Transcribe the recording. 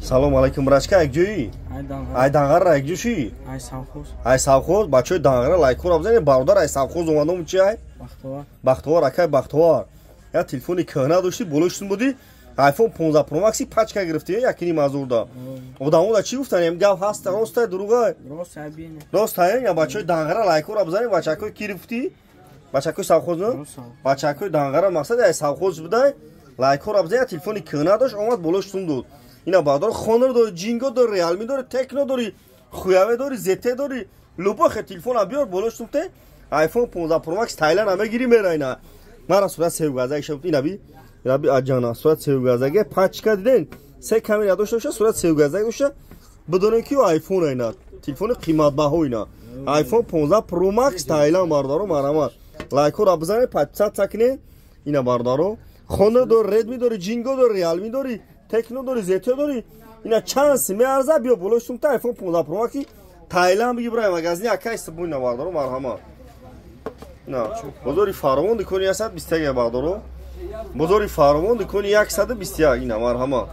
Салом алейкум брачка, як ҷоӣ? Ай Данғарра як ҷӯшӣ? Ай Савхоз, бачаҳои Данғарра лайкҳоро бизанед. Бародар ай Савхоз омадам чи ай? Бахтовар акай Бахтовар. Я телефони кӯҳна дошти, болошитун будӣ. iPhone 15 Pro Max пачка гирифтӣ, якини мазурда. Одамода чӣ гуфтанд? Ям гап ҳаст, ростай дурӯғай? Ростай, я бачаҳои Данғарра лайкҳоро бизанед. Бачакҳои ки гирифтӣ? Бачакҳои Савхоз не? Бачакҳои Данғарра мақсади ай Савхоз будай. Лайкҳоро бизанед, телефони кӯҳна дошт, омад болошитун дуд. Ина баъдор Honor дори, Jingo дори, Realme дори, Tecno дори, Huawei дори, ZTE дори. Любохе телефона биёр болошитун те. iPhone 15 Pro Max Thailand амегири мерайна. Мара сурат севгазаги шабт инаби. Раби аҷана сурат севгазаги пачка диден. Се камера дошта боша, сурат севгазаги дошта. Бидонен ки iPhone айна. Телефони қиматбаҳо ина. iPhone 15 Pro Max Thailand бардаро марамат. Лайкҳоро бизанед, пачсат сакне. Ина бардаро. Honor дори, Redmi дори, Jingo дори, Realme дори, Tecno дори, ZTE дори. Ина чанс меарза биё болошитун та iPhone 15 Pro Max Thailand биги брай магазини акай сабуй на бардаро марҳамат. На, бозори Фаровон дикони 121 бардаро. Бозори Фаровон дикони 121 ина марҳамат.